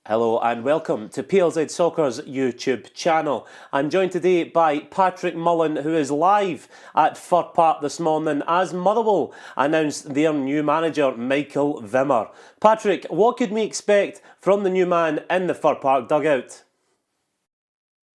Hello and welcome to PLZ Soccer's YouTube channel. I'm joined today by Patrick Mullan, who is live at Fir Park this morning as Motherwell announced their new manager, Michael Wimmer. Patrick, what could we expect from the new man in the Fir Park dugout?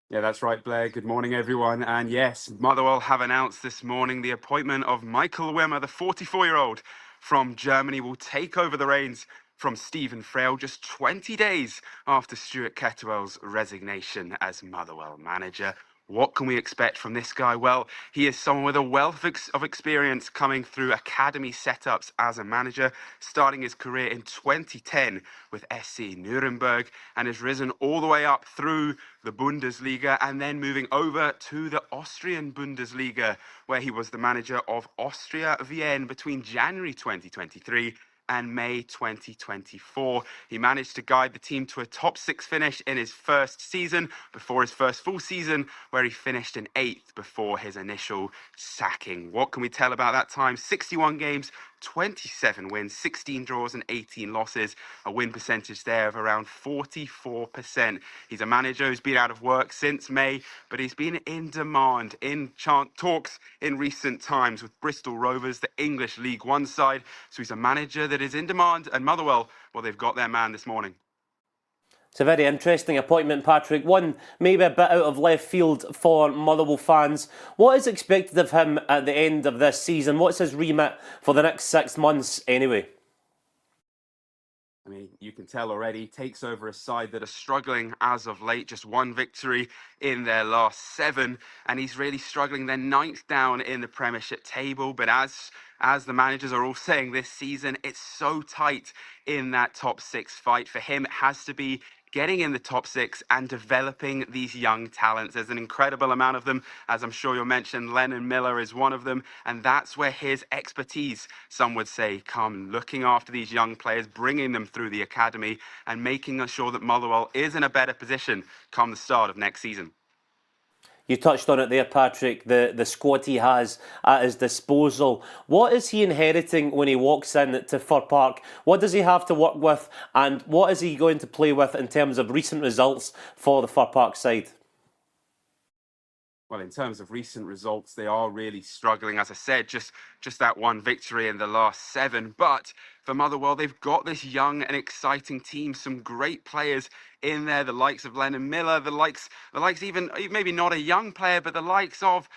Yeah, that's right, Blair. Good morning, everyone. And yes, Motherwell have announced this morning the appointment of Michael Wimmer, the 44-year-old from Germany, will take over the reins from Stephen Frail just 20 days after Stuart Kettlewell's resignation as Motherwell manager. What can we expect from this guy? Well, he is someone with a wealth of experience coming through academy setups as a manager, starting his career in 2010 with SC Nürnberg, and has risen all the way up through the Bundesliga and then moving over to the Austrian Bundesliga, where he was the manager of Austria Vienna between January 2023 and May 2024. He managed to guide the team to a top six finish in his first season, before his first full season, where he finished in 8th before his initial sacking. What can we tell about that time? 61 games, 27 wins, 16 draws and 18 losses, a win percentage there of around 44%. He's a manager who's been out of work since May, but he's been in demand in talks in recent times with Bristol Rovers, the English League One side. So he's a manager that is in demand, and Motherwell, well, they've got their man this morning. It's a very interesting appointment, Patrick. One maybe a bit out of left field for Motherwell fans. What is expected of him at the end of this season? What's his remit for the next 6 months anyway? I mean, you can tell already, takes over a side that are struggling as of late, just one victory in their last 7, and he's really struggling. They're 9th down in the Premiership table, but as the managers are all saying this season, it's so tight in that top 6 fight. For him, it has to be getting in the top 6 and developing these young talents. There's an incredible amount of them, as I'm sure you'll mention. Lennon Miller is one of them, and that's where his expertise, some would say, come looking after these young players, bringing them through the academy and making sure that Motherwell is in a better position come the start of next season. You touched on it there, Patrick, the squad he has at his disposal. What is he inheriting when he walks in to Fir Park? What does he have to work with, and what is he going to play with in terms of recent results for the Fir Park side? Well, in terms of recent results, they are really struggling. As I said, just that one victory in the last 7. But for Motherwell, they've got this young and exciting team, some great players in there, the likes of Lennon Miller, the likes even maybe not a young player, but the likes of,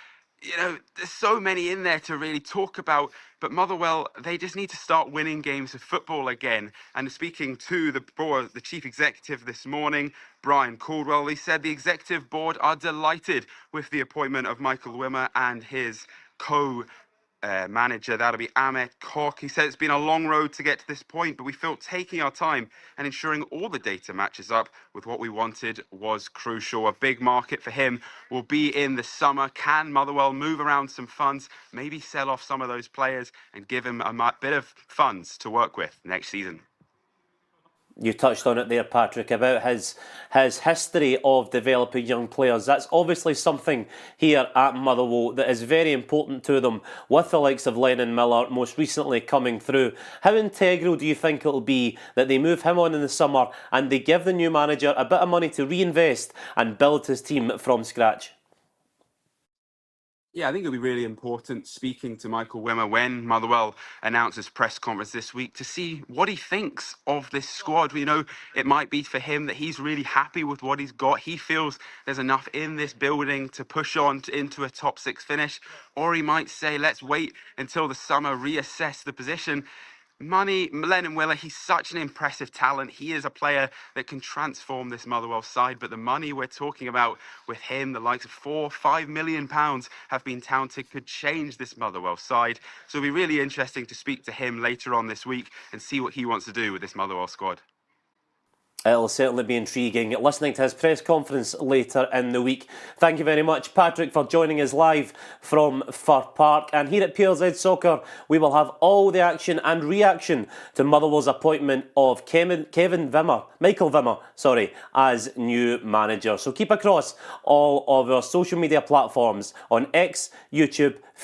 there's so many in there to really talk about. But Motherwell, they just need to start winning games of football again. And speaking to the chief executive this morning, Brian Caldwell, he said the executive board are delighted with the appointment of Michael Wimmer and his manager, that'll be Ahmet Koch. He said it's been a long road to get to this point, but we felt taking our time and ensuring all the data matches up with what we wanted was crucial. A big market for him will be in the summer. Can Motherwell move around some funds, maybe sell off some of those players and give him a bit of funds to work with next season? You touched on it there, Patrick, about his history of developing young players. That's obviously something here at Motherwell that is very important to them, with the likes of Lennon Miller most recently coming through. How integral do you think it'll be that they move him on in the summer and they give the new manager a bit of money to reinvest and build his team from scratch? Yeah, I think it'll be really important speaking to Michael Wimmer when Motherwell announces press conference this week to see what he thinks of this squad. It might be for him that he's really happy with what he's got. He feels there's enough in this building to push on into a top 6 finish. Or he might say, let's wait until the summer, reassess the position. Lennon Miller, he's such an impressive talent. He is a player that can transform this Motherwell side, but the money we're talking about with him, the likes of £4-5 million have been touted, could change this Motherwell side. So it'll be really interesting to speak to him later on this week and see what he wants to do with this Motherwell squad. It'll certainly be intriguing listening to his press conference later in the week. Thank you very much, Patrick, for joining us live from Fir Park. And here at PLZ Soccer, we will have all the action and reaction to Motherwell's appointment of Michael Wimmer, as new manager. So keep across all of our social media platforms on X, YouTube,